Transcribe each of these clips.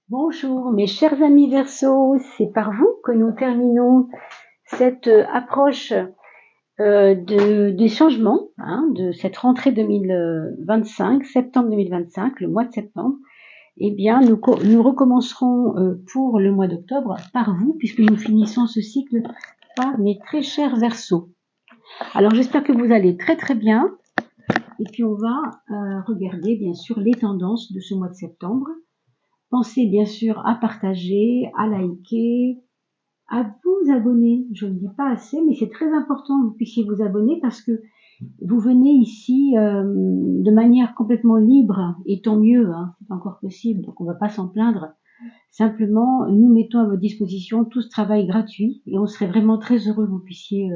Bonjour mes chers amis Verseaux, c'est par vous que nous terminons cette approche des changements, de cette rentrée 2025, septembre 2025, le mois de septembre. Eh bien, nous recommencerons pour le mois d'octobre par vous, puisque nous finissons ce cycle par mes très chers Verseaux. Alors j'espère que vous allez très très bien, et puis on va regarder bien sûr les tendances de ce mois de septembre. Pensez bien sûr à partager, à liker, à vous abonner. Je ne le dis pas assez, mais c'est très important que vous puissiez vous abonner parce que vous venez ici de manière complètement libre, et tant mieux, c'est encore possible, donc on ne va pas s'en plaindre. Simplement, nous mettons à votre disposition tout ce travail gratuit et on serait vraiment très heureux que vous puissiez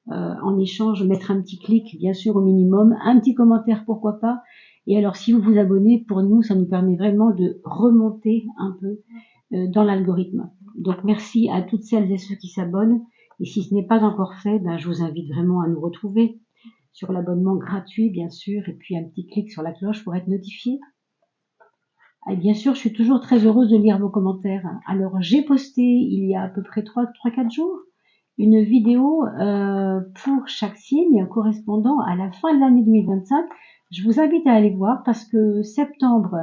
en échange mettre un petit clic, bien sûr au minimum, un petit commentaire pourquoi pas. Et alors si vous vous abonnez, pour nous ça nous permet vraiment de remonter un peu dans l'algorithme. Donc merci à toutes celles et ceux qui s'abonnent, et si ce n'est pas encore fait, je vous invite vraiment à nous retrouver sur l'abonnement gratuit bien sûr, et puis un petit clic sur la cloche pour être notifié. Et bien sûr, je suis toujours très heureuse de lire vos commentaires. Alors j'ai posté il y a à peu près 3-4 jours une vidéo pour chaque signe correspondant à la fin de l'année 2025. Je vous invite à aller voir parce que septembre,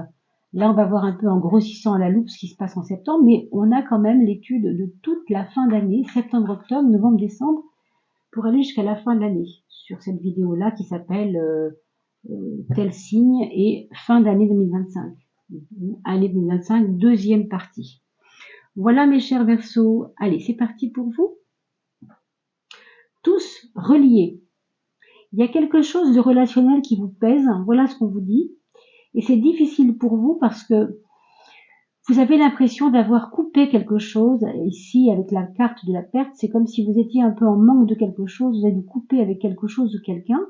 là on va voir un peu en grossissant à la loupe ce qui se passe en septembre, mais on a quand même l'étude de toute la fin d'année, septembre, octobre, novembre, décembre, pour aller jusqu'à la fin de l'année, sur cette vidéo-là qui s'appelle tel signe et fin d'année 2025. Année 2025, deuxième partie. Voilà mes chers Verseaux, allez c'est parti pour vous. Tous reliés. Il y a quelque chose de relationnel qui vous pèse, voilà ce qu'on vous dit, et c'est difficile pour vous parce que vous avez l'impression d'avoir coupé quelque chose. Ici, avec la carte de la perte, c'est comme si vous étiez un peu en manque de quelque chose, vous avez dû couper avec quelque chose ou quelqu'un,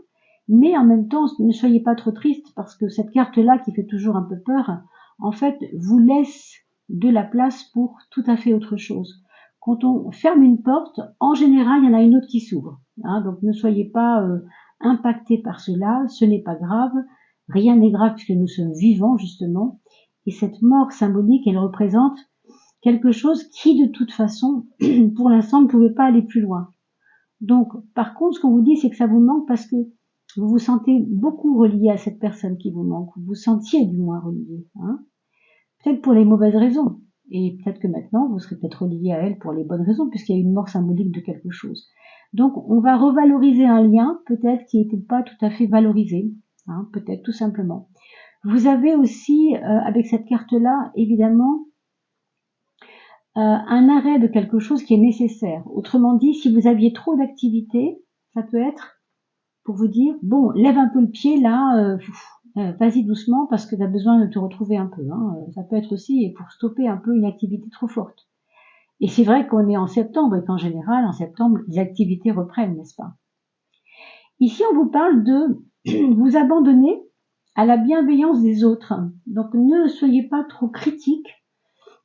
mais en même temps, ne soyez pas trop triste parce que cette carte-là, qui fait toujours un peu peur, en fait, vous laisse de la place pour tout à fait autre chose. Quand on ferme une porte, en général, il y en a une autre qui s'ouvre. Donc ne soyez pas impactés par cela, ce n'est pas grave, rien n'est grave puisque nous sommes vivants justement, et cette mort symbolique, elle représente quelque chose qui, de toute façon, pour l'instant, ne pouvait pas aller plus loin. Donc, par contre, ce qu'on vous dit, c'est que ça vous manque parce que vous vous sentez beaucoup relié à cette personne qui vous manque. Vous vous sentiez du moins relié. Peut-être pour les mauvaises raisons. Et peut-être que maintenant, vous serez peut-être relié à elle pour les bonnes raisons, puisqu'il y a une mort symbolique de quelque chose. Donc, on va revaloriser un lien, peut-être qui n'était pas tout à fait valorisé. Peut-être tout simplement. Vous avez aussi, avec cette carte-là, évidemment, un arrêt de quelque chose qui est nécessaire. Autrement dit, si vous aviez trop d'activités, ça peut être pour vous dire, bon, lève un peu le pied là, vas-y doucement parce que tu as besoin de te retrouver un peu. Ça peut être aussi pour stopper un peu une activité trop forte. Et c'est vrai qu'on est en septembre et qu'en général, en septembre, les activités reprennent, n'est-ce pas? Ici, on vous parle de vous abandonner à la bienveillance des autres. Donc, ne soyez pas trop critique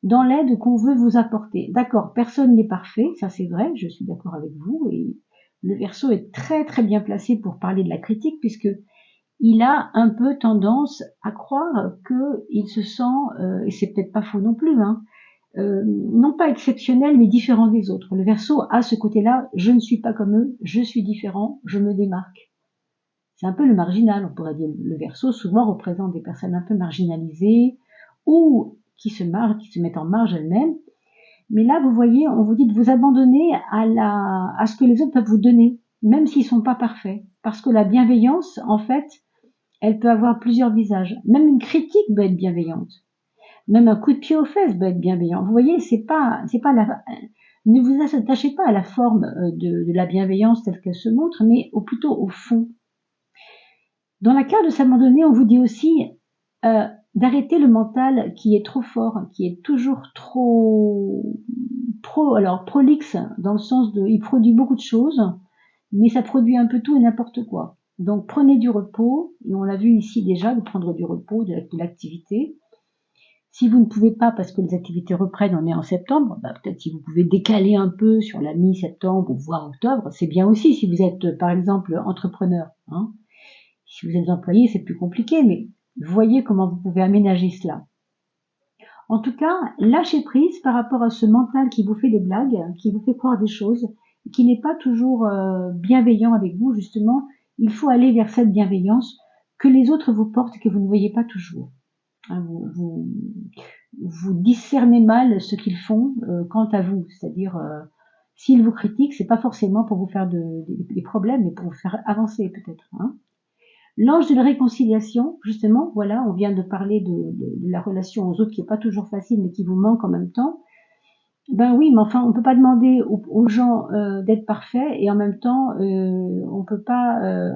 dans l'aide qu'on veut vous apporter. D'accord, personne n'est parfait, ça c'est vrai, je suis d'accord avec vous, et le Verseau est très très bien placé pour parler de la critique, puisque il a un peu tendance à croire qu'il se sent, et c'est peut-être pas faux non plus, non pas exceptionnel, mais différent des autres. Le Verseau a ce côté-là, je ne suis pas comme eux, je suis différent, je me démarque. C'est un peu le marginal, on pourrait dire. Le Verseau souvent représente des personnes un peu marginalisées, ou qui se mettent en marge elles-mêmes. Mais là, vous voyez, on vous dit de vous abandonner à ce que les autres peuvent vous donner, même s'ils sont pas parfaits. Parce que la bienveillance, en fait, elle peut avoir plusieurs visages. Même une critique peut être bienveillante. Même un coup de pied aux fesses peut être bienveillant. Vous voyez, ne vous attachez pas à la forme de la bienveillance telle qu'elle se montre, mais plutôt au fond. Dans la carte de s'abandonner, on vous dit aussi d'arrêter le mental qui est trop fort, qui est toujours alors prolixe dans le sens de, il produit beaucoup de choses, mais ça produit un peu tout et n'importe quoi. Donc prenez du repos, et on l'a vu ici déjà, de prendre du repos, de l'activité. Si vous ne pouvez pas, parce que les activités reprennent, on est en septembre, peut-être si vous pouvez décaler un peu sur la mi-septembre ou voire octobre, c'est bien aussi si vous êtes par exemple entrepreneur. Si vous êtes employé, c'est plus compliqué, mais voyez comment vous pouvez aménager cela. En tout cas, lâchez prise par rapport à ce mental qui vous fait des blagues, qui vous fait croire des choses, qui n'est pas toujours bienveillant avec vous, justement. Il faut aller vers cette bienveillance que les autres vous portent et que vous ne voyez pas toujours. Hein, vous discernez mal ce qu'ils font quant à vous, c'est-à-dire s'ils vous critiquent, c'est pas forcément pour vous faire des problèmes, mais pour vous faire avancer peut-être. Hein. L'ange de la réconciliation, justement, voilà, on vient de parler de la relation aux autres qui est pas toujours facile, mais qui vous manque en même temps. Ben oui, mais enfin, on peut pas demander aux gens d'être parfaits et en même temps, on peut pas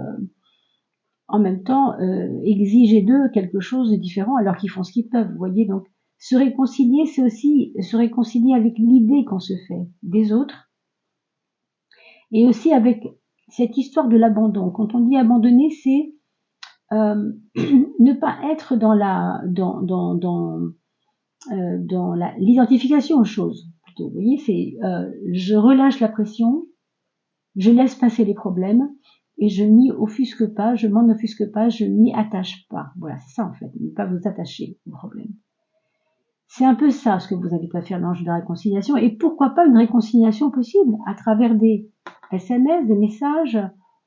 exiger d'eux quelque chose de différent alors qu'ils font ce qu'ils peuvent. Vous voyez, donc se réconcilier, c'est aussi se réconcilier avec l'idée qu'on se fait des autres et aussi avec cette histoire de l'abandon. Quand on dit abandonner, c'est ne pas être dans l'identification aux choses. Plutôt, vous voyez, c'est je relâche la pression, je laisse passer les problèmes et je m'y offusque pas, je m'en offusque pas, je m'y attache pas. Voilà, c'est ça en fait, ne pas vous attacher au problème. C'est un peu ça ce que vous avez à faire dans l'ange de la réconciliation. Et pourquoi pas une réconciliation possible à travers des SMS, des messages.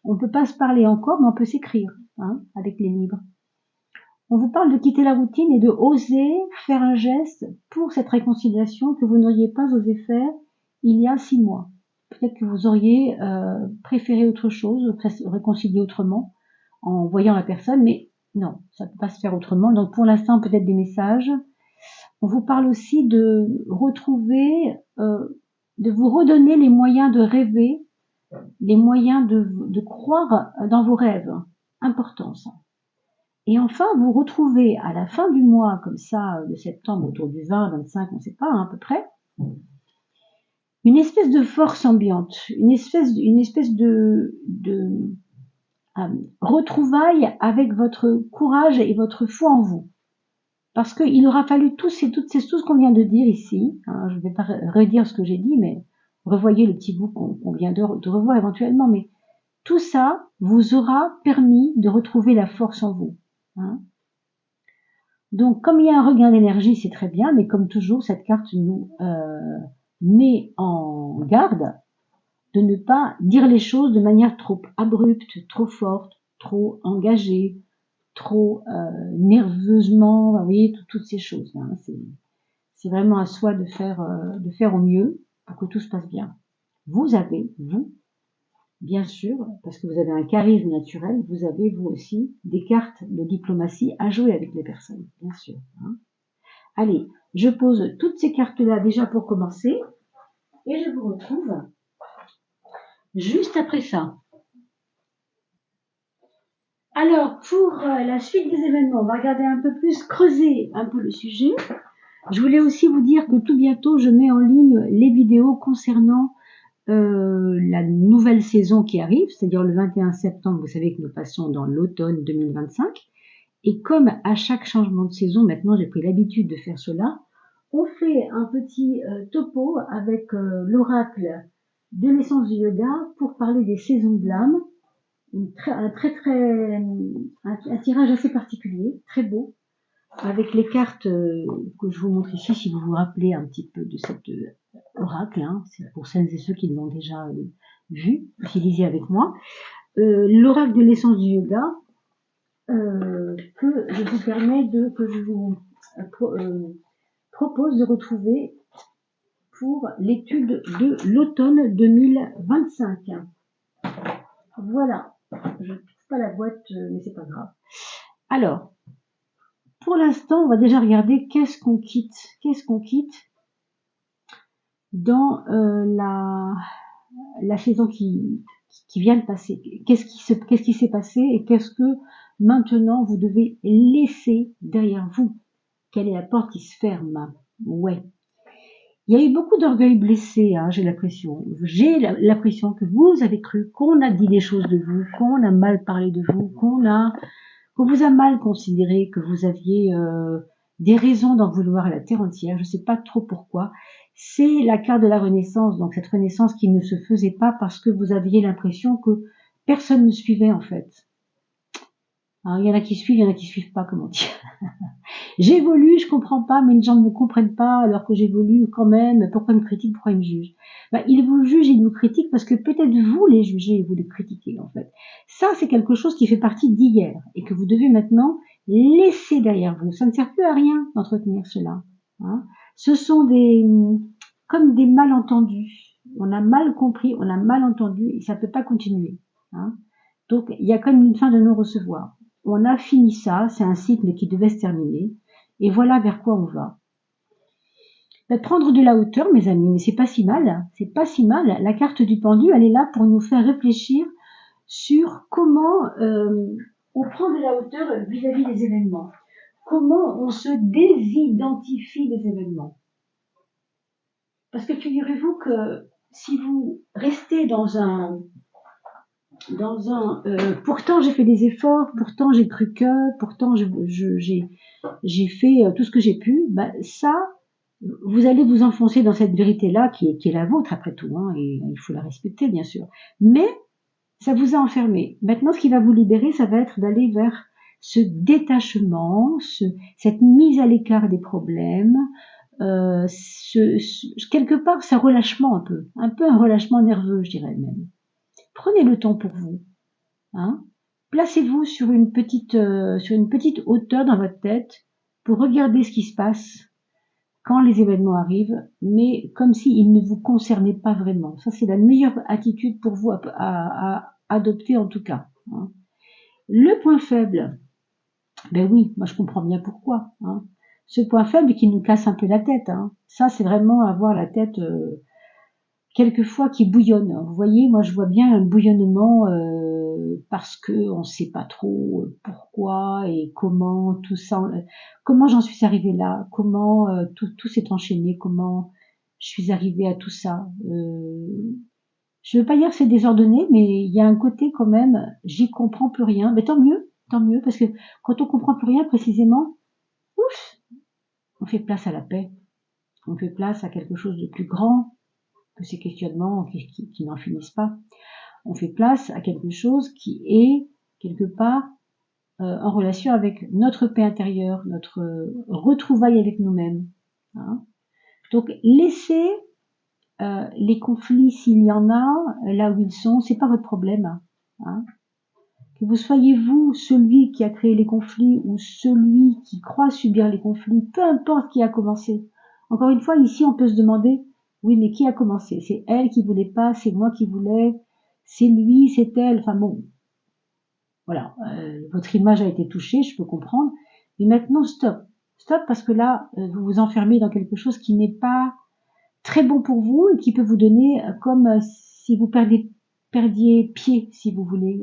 On ne peut pas se parler encore, mais on peut s'écrire hein, avec les livres. On vous parle de quitter la routine et de oser faire un geste pour cette réconciliation que vous n'auriez pas osé faire il y a 6 mois. Peut-être que vous auriez préféré autre chose, réconcilier autrement, en voyant la personne, mais non, ça ne peut pas se faire autrement. Donc pour l'instant, peut-être des messages. On vous parle aussi de retrouver, de vous redonner les moyens de rêver, les moyens de croire dans vos rêves. Important ça. Et enfin, vous retrouvez à la fin du mois, comme ça, de septembre, autour du 20, 25, on ne sait pas, hein, à peu près, une espèce de force ambiante, une espèce de retrouvaille avec votre courage et votre foi en vous. Parce qu'il aura fallu tout ce qu'on vient de dire ici, hein, je ne vais pas redire ce que j'ai dit, mais revoyez le petit bout qu'on vient de revoir éventuellement, mais tout ça vous aura permis de retrouver la force en vous. Hein. Donc, comme il y a un regain d'énergie, c'est très bien, mais comme toujours, cette carte nous met en garde de ne pas dire les choses de manière trop abrupte, trop forte, trop engagée, trop nerveusement, vous voyez, toutes ces choses. Hein, c'est vraiment à soi de faire au mieux pour que tout se passe bien. Vous avez, vous, bien sûr, parce que vous avez un charisme naturel, vous avez vous aussi des cartes de diplomatie à jouer avec les personnes, bien sûr. Hein. Allez, je pose toutes ces cartes-là déjà pour commencer et je vous retrouve juste après ça. Alors, pour la suite des événements, on va regarder un peu plus, creuser un peu le sujet. Je voulais aussi vous dire que tout bientôt, je mets en ligne les vidéos concernant la nouvelle saison qui arrive, c'est-à-dire le 21 septembre, vous savez que nous passons dans l'automne 2025. Et comme à chaque changement de saison, maintenant j'ai pris l'habitude de faire cela, on fait un petit topo avec l'oracle de l'essence du yoga pour parler des saisons de l'âme. Un tirage assez particulier, très beau, avec les cartes que je vous montre ici, si vous vous rappelez un petit peu de cet oracle, hein, c'est pour celles et ceux qui l'ont déjà vu, utilisé avec moi. L'oracle de l'essence du yoga, que je vous propose de retrouver pour l'étude de l'automne 2025. Voilà, je ne trouve pas la boîte, mais c'est pas grave. Alors, pour l'instant, on va déjà regarder qu'est-ce qu'on quitte dans la saison qui vient de passer. Qu'est-ce qui s'est passé et qu'est-ce que maintenant vous devez laisser derrière vous? Quelle est la porte qui se ferme? Ouais. Il y a eu beaucoup d'orgueil blessé, hein, j'ai l'impression. J'ai l'impression que vous avez cru qu'on a dit des choses de vous, qu'on a mal parlé de vous, qu'on vous a mal considéré, que vous aviez des raisons d'en vouloir à la terre entière. Je ne sais pas trop pourquoi. C'est la carte de la renaissance, donc cette renaissance qui ne se faisait pas parce que vous aviez l'impression que personne ne suivait en fait. Hein, il y en a qui suivent, il y en a qui suivent pas, comme on dit. J'évolue, je comprends pas, mais les gens ne me comprennent pas alors que j'évolue quand même. Pourquoi ils me critiquent, pourquoi ils me jugent? Ils vous jugent, ils vous critiquent parce que peut-être vous les jugez et vous les critiquez en fait. Ça, c'est quelque chose qui fait partie d'hier et que vous devez maintenant laisser derrière vous. Ça ne sert plus à rien d'entretenir cela. Hein. Ce sont comme des malentendus. On a mal compris, on a mal entendu et ça ne peut pas continuer. Hein. Donc, il y a comme une fin de non-recevoir. On a fini ça, c'est un cycle qui devait se terminer. Et voilà vers quoi on va. Prendre de la hauteur, mes amis, mais c'est pas si mal. C'est pas si mal. La carte du pendu, elle est là pour nous faire réfléchir sur comment on prend de la hauteur vis-à-vis des événements. Comment on se désidentifie des événements. Parce que figurez-vous que si vous restez dans un pourtant j'ai fait des efforts, pourtant j'ai cru que, pourtant j'ai fait tout ce que j'ai pu, ça, vous allez vous enfoncer dans cette vérité-là qui est la vôtre après tout, hein, et il faut la respecter bien sûr. Mais ça vous a enfermé. Maintenant, ce qui va vous libérer, ça va être d'aller vers ce détachement, cette mise à l'écart des problèmes, quelque part, ce relâchement un peu un relâchement nerveux, je dirais même. Prenez le temps pour vous. Hein. Placez-vous sur une petite hauteur dans votre tête pour regarder ce qui se passe quand les événements arrivent, mais comme s'ils ne vous concernaient pas vraiment. Ça, c'est la meilleure attitude pour vous à adopter en tout cas. Hein. Le point faible, ben oui, moi je comprends bien pourquoi. Hein. Ce point faible qui nous casse un peu la tête. Hein. Ça, c'est vraiment avoir la tête quelquefois qui bouillonne. Vous voyez, moi je vois bien un bouillonnement parce que on sait pas trop pourquoi et comment tout ça, comment j'en suis arrivée là, comment tout s'est enchaîné, comment je suis arrivée à tout ça. Je veux pas dire que c'est désordonné, mais il y a un côté quand même, j'y comprends plus rien. Mais tant mieux, parce que quand on comprend plus rien précisément, ouf, on fait place à la paix, on fait place à quelque chose de plus grand que ces questionnements qui n'en finissent pas. On fait place à quelque chose qui est quelque part en relation avec notre paix intérieure, notre retrouvaille avec nous-mêmes. Hein. Donc laissez les conflits, s'il y en a, là où ils sont, c'est pas votre problème. Hein. Que vous soyez vous celui qui a créé les conflits ou celui qui croit subir les conflits, peu importe qui a commencé. Encore une fois, ici, on peut se demander, oui, mais qui a commencé? C'est elle qui voulait pas, c'est moi qui voulais, c'est lui, c'est elle. Enfin bon, voilà, votre image a été touchée, je peux comprendre. Mais maintenant, stop. Stop parce que là, vous vous enfermez dans quelque chose qui n'est pas très bon pour vous et qui peut vous donner comme si vous perdiez pied, si vous voulez,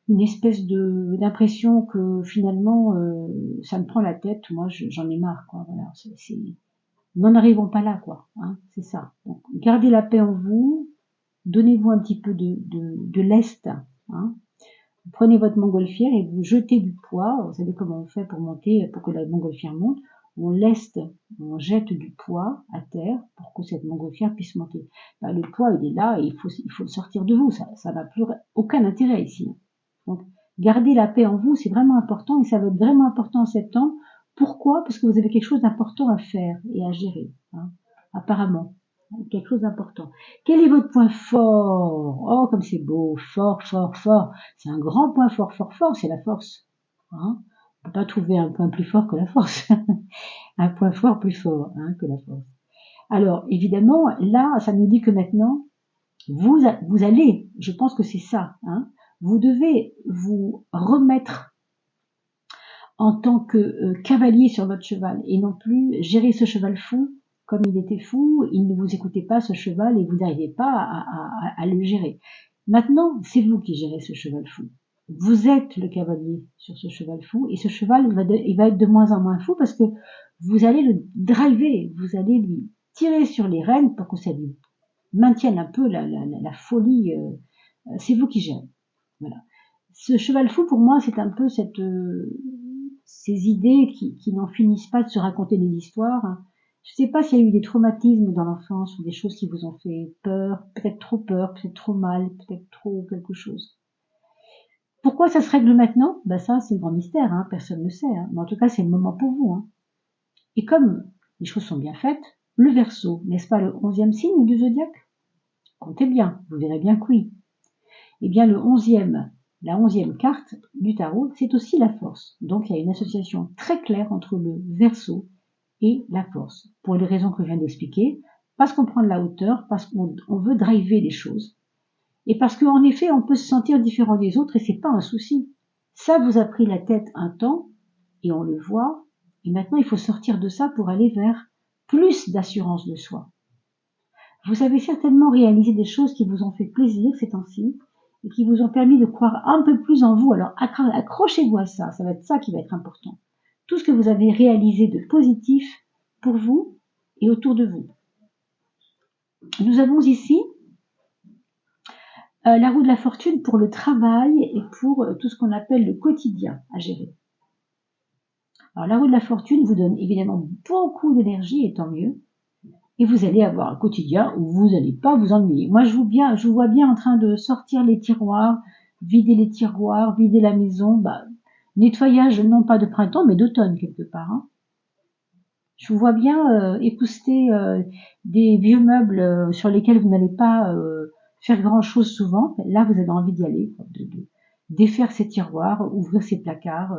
une espèce d'impression que finalement ça me prend la tête. Moi, j'en ai marre, quoi. Voilà, n'en arrivons pas là, quoi. Hein, c'est ça. Donc, gardez la paix en vous, donnez-vous un petit peu de lest. Hein. Vous prenez votre montgolfière et vous jetez du poids. Vous savez comment on fait pour monter, pour que la montgolfière monte. On leste, on jette du poids à terre pour que cette montgolfière puisse monter. Le poids, il est là et il faut le sortir de vous. Ça n'a plus aucun intérêt ici. Donc, garder la paix en vous, c'est vraiment important et ça va être vraiment important en septembre. Pourquoi? Parce que vous avez quelque chose d'important à faire et à gérer. Hein, apparemment. Quelque chose d'important. Quel est votre point fort? Oh, comme c'est beau, fort, fort, fort. C'est un grand point fort, fort, fort, c'est la force. Hein, on peut pas trouver un point plus fort que la force. Un point fort plus fort que la force. Alors, évidemment, là, ça nous dit que maintenant, vous allez, je pense que c'est ça, hein, vous devez vous remettre en tant que cavalier sur votre cheval et non plus gérer ce cheval fou comme il était fou, il ne vous écoutait pas ce cheval et vous n'arrivez pas à le gérer. Maintenant, c'est vous qui gérez ce cheval fou. Vous êtes le cavalier sur ce cheval fou et ce cheval, il va être de moins en moins fou parce que vous allez le driver, vous allez lui tirer sur les rênes pour que ça lui maintienne un peu la folie. C'est vous qui gérez. Voilà. Ce cheval fou, pour moi, c'est un peu ces idées qui n'en finissent pas de se raconter des histoires. Je ne sais pas s'il y a eu des traumatismes dans l'enfance ou des choses qui vous ont fait peur, peut-être trop mal, peut-être trop quelque chose. Pourquoi ça se règle maintenant? Ben ça, c'est le grand mystère, hein, personne ne sait. Hein. Mais en tout cas, c'est le moment pour vous. Hein. Et comme les choses sont bien faites, le Verseau, n'est-ce pas le 11e signe du zodiaque? Comptez bien, vous verrez bien que oui. Eh bien, la 11e carte du tarot, c'est aussi la force. Donc, il y a une association très claire entre le Verseau et la force. Pour les raisons que je viens d'expliquer, parce qu'on prend de la hauteur, parce qu'on veut driver les choses. Et parce qu'en effet, on peut se sentir différent des autres et c'est pas un souci. Ça vous a pris la tête un temps et on le voit. Et maintenant, il faut sortir de ça pour aller vers plus d'assurance de soi. Vous avez certainement réalisé des choses qui vous ont fait plaisir ces temps-ci et qui vous ont permis de croire un peu plus en vous. Alors accrochez-vous à ça, ça va être ça qui va être important. Tout ce que vous avez réalisé de positif pour vous et autour de vous. Nous avons ici la roue de la fortune pour le travail et pour tout ce qu'on appelle le quotidien à gérer. Alors la roue de la fortune vous donne évidemment beaucoup d'énergie et tant mieux. Et vous allez avoir un quotidien où vous n'allez pas vous ennuyer. Moi, je vous vois bien en train de sortir les tiroirs, vider les tiroirs, vider la maison. Nettoyage, non pas de printemps, mais d'automne quelque part. Hein. Je vous vois bien épousseter des vieux meubles sur lesquels vous n'allez pas faire grand-chose souvent. Là, vous avez envie d'y aller, de défaire ces tiroirs, ouvrir ces placards.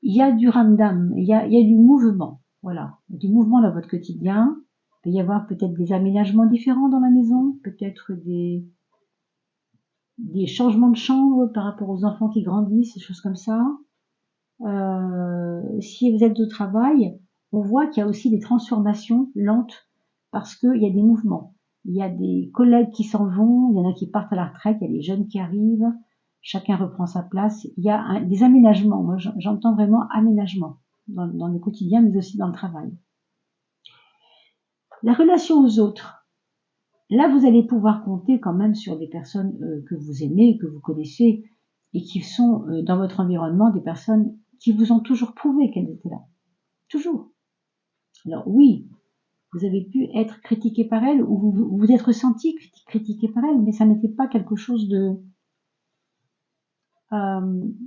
Il y a du ramdam, il y a du mouvement. Voilà, il y a du mouvement dans votre quotidien. Il peut y avoir peut-être des aménagements différents dans la maison, peut-être des changements de chambre par rapport aux enfants qui grandissent, des choses comme ça. Si vous êtes au travail, on voit qu'il y a aussi des transformations lentes parce qu'il y a des mouvements. Il y a des collègues qui s'en vont, il y en a qui partent à la retraite, il y a des jeunes qui arrivent, chacun reprend sa place. Il y a des aménagements, moi j'entends vraiment aménagement dans le quotidien mais aussi dans le travail. La relation aux autres. Là, vous allez pouvoir compter quand même sur des personnes que vous aimez, que vous connaissez, et qui sont dans votre environnement des personnes qui vous ont toujours prouvé qu'elles étaient là. Toujours. Alors oui, vous avez pu être critiqué par elles, ou vous êtes ressenti critiqué par elles, mais ça n'était pas quelque chose de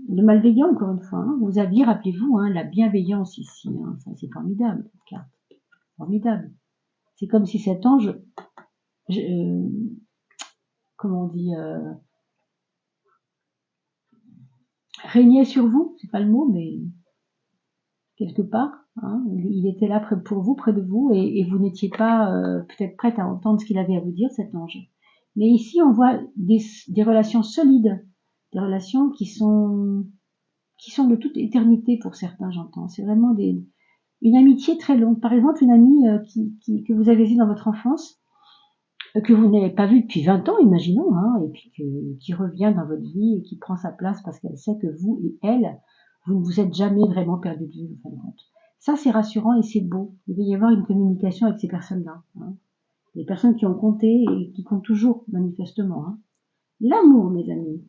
malveillant, encore une fois. Hein. Vous aviez, rappelez-vous, hein, la bienveillance ici. Hein. Ça, c'est formidable, cette carte. Formidable. C'est comme si cet ange... comment on dit, régnait sur vous, c'est pas le mot, mais quelque part, hein, il était là pour vous, près de vous, et vous n'étiez pas peut-être prête à entendre ce qu'il avait à vous dire, cet ange. Mais ici, on voit des relations solides, des relations qui sont de toute éternité pour certains, j'entends. C'est vraiment une amitié très longue. Par exemple, une amie que vous avez vue dans votre enfance, que vous n'avez pas vu depuis 20 ans, imaginons, hein, et puis qui revient dans votre vie et qui prend sa place parce qu'elle sait que vous et elle, vous ne vous êtes jamais vraiment perdu de vue, en fin de compte. Ça, c'est rassurant et c'est beau. Il va y avoir une communication avec ces personnes-là. Hein. Les personnes qui ont compté et qui comptent toujours, manifestement. Hein. L'amour, mes amis.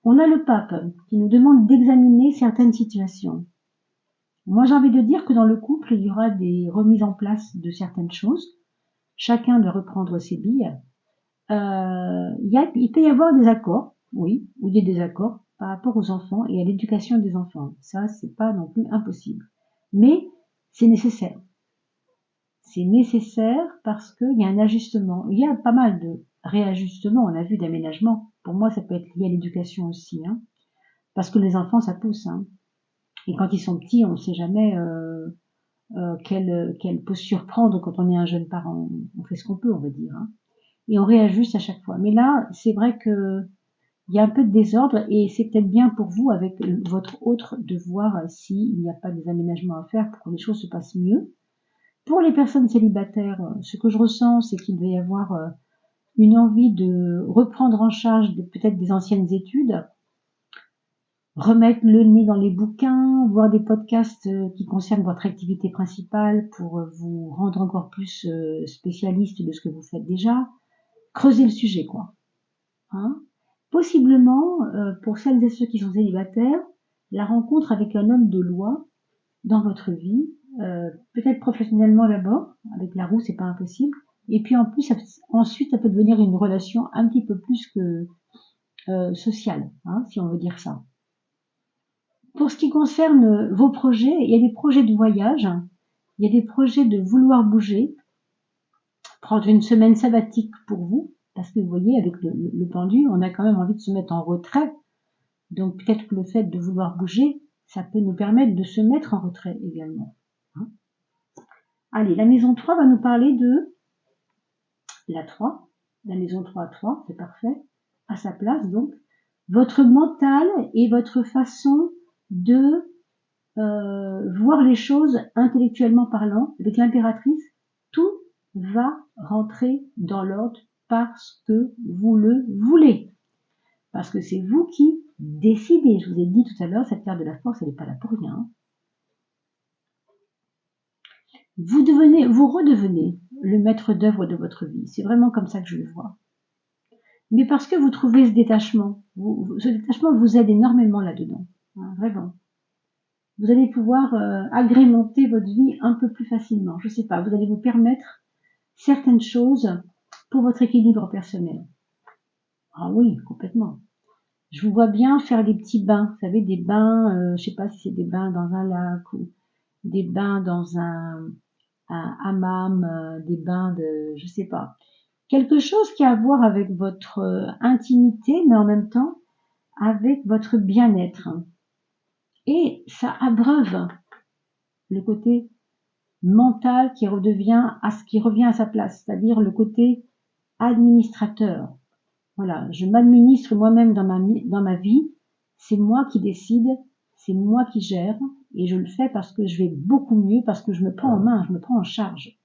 On a le pape qui nous demande d'examiner certaines situations. Moi, j'ai envie de dire que dans le couple, il y aura des remises en place de certaines choses. Chacun doit reprendre ses billes. Il peut y avoir des accords, oui, ou des désaccords par rapport aux enfants et à l'éducation des enfants. Ça, c'est pas non plus impossible. Mais c'est nécessaire. C'est nécessaire parce qu'il y a un ajustement. Il y a pas mal de réajustements, on a vu d'aménagement. Pour moi, ça peut être lié à l'éducation aussi, hein, parce que les enfants, ça pousse. Hein. Et quand ils sont petits, on ne sait jamais quelle posture prendre quand on est un jeune parent. On fait ce qu'on peut, on va dire. Hein. Et on réajuste à chaque fois. Mais là, c'est vrai que il y a un peu de désordre et c'est peut-être bien pour vous, avec votre autre, de voir s'il n'y a pas des aménagements à faire pour que les choses se passent mieux. Pour les personnes célibataires, ce que je ressens, c'est qu'il va y avoir une envie de reprendre en charge peut-être des anciennes études, remettre le nez dans les bouquins, voir des podcasts qui concernent votre activité principale pour vous rendre encore plus spécialiste de ce que vous faites déjà, creuser le sujet, quoi. Hein. Possiblement, pour celles et ceux qui sont célibataires, la rencontre avec un homme de loi dans votre vie, peut-être professionnellement d'abord, avec la roue, c'est pas impossible, et puis en plus, ensuite, ça peut devenir une relation un petit peu plus que sociale, hein, si on veut dire ça. Pour ce qui concerne vos projets, il y a des projets de voyage, il y a des projets de vouloir bouger, prendre une semaine sabbatique pour vous, parce que vous voyez, avec le pendu, on a quand même envie de se mettre en retrait. Donc peut-être que le fait de vouloir bouger, ça peut nous permettre de se mettre en retrait également. Hein. Allez, la maison 3 va nous parler de la 3. La maison 3 à 3, c'est parfait. À sa place, donc. Votre mental et votre façon de voir les choses intellectuellement parlant, avec l'impératrice, tout va rentrer dans l'ordre parce que vous le voulez. Parce que c'est vous qui décidez. Je vous ai dit tout à l'heure, cette carte de la force, elle n'est pas là pour rien. Vous redevenez le maître d'œuvre de votre vie. C'est vraiment comme ça que je le vois. Mais parce que vous trouvez ce détachement, ce détachement vous aide énormément là-dedans. Hein, vraiment. Vous allez pouvoir agrémenter votre vie un peu plus facilement. Je sais pas, vous allez vous permettre certaines choses pour votre équilibre personnel. Ah oui, complètement. Je vous vois bien faire des petits bains, vous savez, des bains, je sais pas si c'est des bains dans un lac ou des bains dans un hammam, des bains de, je sais pas. Quelque chose qui a à voir avec votre intimité, mais en même temps avec votre bien-être. Et ça abreuve le côté mental qui revient à sa place, c'est-à-dire le côté administrateur. Voilà, je m'administre moi-même dans ma vie, c'est moi qui décide, c'est moi qui gère, et je le fais parce que je vais beaucoup mieux, parce que je me prends en main, je me prends en charge.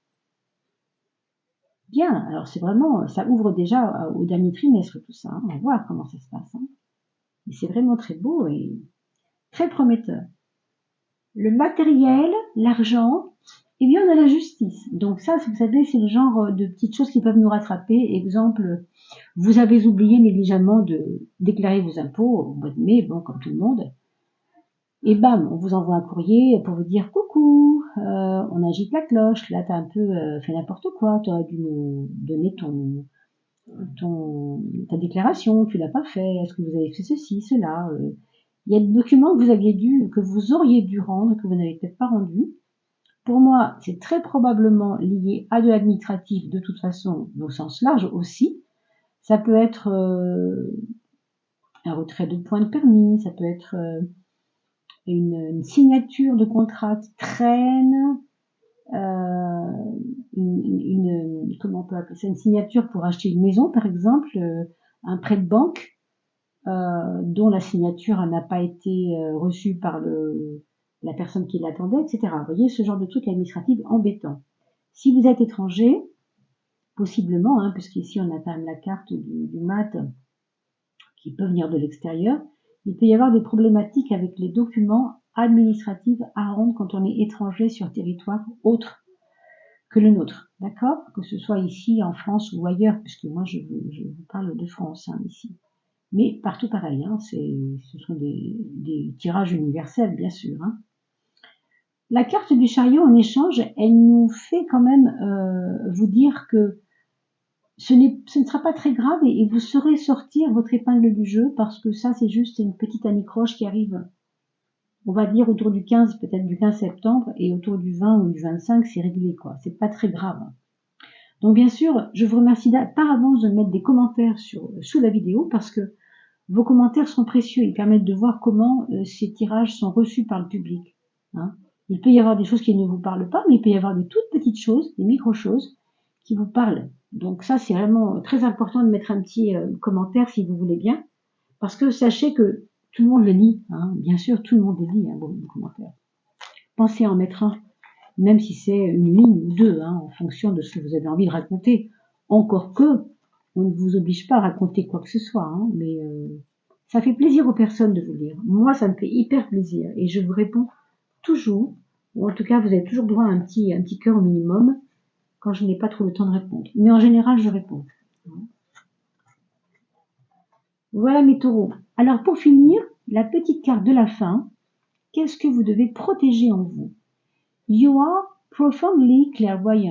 Bien, alors c'est vraiment, ça ouvre déjà au dernier trimestre tout ça, hein, on va voir comment ça se passe. Hein. Et c'est vraiment très beau et très prometteur. Le matériel, l'argent, et bien on a la justice. Donc ça, vous savez, c'est le genre de petites choses qui peuvent nous rattraper. Exemple, vous avez oublié négligemment de déclarer vos impôts au mois de mai, bon, comme tout le monde. Et bam, on vous envoie un courrier pour vous dire coucou, on agite la cloche, là t'as un peu fait n'importe quoi, t'aurais dû nous donner ta déclaration, tu l'as pas fait, est-ce que vous avez fait ceci, cela. Il y a des documents que vous auriez dû rendre, que vous n'avez peut-être pas rendu. Pour moi, c'est très probablement lié à de l'administratif, de toute façon, au sens large aussi. Ça peut être un retrait de points de permis, ça peut être une signature de contrat qui traîne, comment on peut appeler ça, une signature pour acheter une maison, par exemple, un prêt de banque dont la signature n'a pas été reçue par la personne qui l'attendait, etc. Vous voyez, ce genre de truc administratif embêtant. Si vous êtes étranger, possiblement, hein, puisqu'ici on a quand même la carte du mat qui peut venir de l'extérieur, il peut y avoir des problématiques avec les documents administratifs à rendre quand on est étranger sur territoire autre que le nôtre, d'accord? Que ce soit ici en France ou ailleurs, puisque moi je vous parle de France hein, ici. Mais partout pareil, hein, ce sont des tirages universels, bien sûr. Hein. La carte du chariot, en échange, elle nous fait quand même vous dire que ce ne sera pas très grave et vous saurez sortir votre épingle du jeu parce que ça, c'est juste une petite anicroche qui arrive, on va dire, autour du 15, peut-être du 15 septembre, et autour du 20 ou du 25, c'est réglé, quoi. C'est pas très grave. Donc, bien sûr, je vous remercie par avance de mettre des commentaires sous la vidéo parce que vos commentaires sont précieux. Ils permettent de voir comment ces tirages sont reçus par le public. Hein. Il peut y avoir des choses qui ne vous parlent pas, mais il peut y avoir des toutes petites choses, des micro-choses qui vous parlent. Donc ça, c'est vraiment très important de mettre un petit commentaire si vous voulez bien, parce que sachez que tout le monde le lit. Hein. Bien sûr, tout le monde le lit, hein, vos commentaires. Pensez à en mettre un, même si c'est une ligne ou deux, hein, en fonction de ce que vous avez envie de raconter. Encore que, on ne vous oblige pas à raconter quoi que ce soit, hein, mais ça fait plaisir aux personnes de vous lire. Moi, ça me fait hyper plaisir et je vous réponds toujours, ou en tout cas, vous avez toujours droit à un petit cœur au minimum quand je n'ai pas trop le temps de répondre. Mais en général, je réponds. Voilà mes taureaux. Alors pour finir, la petite carte de la fin, qu'est-ce que vous devez protéger en vous? You are profoundly clairvoyant.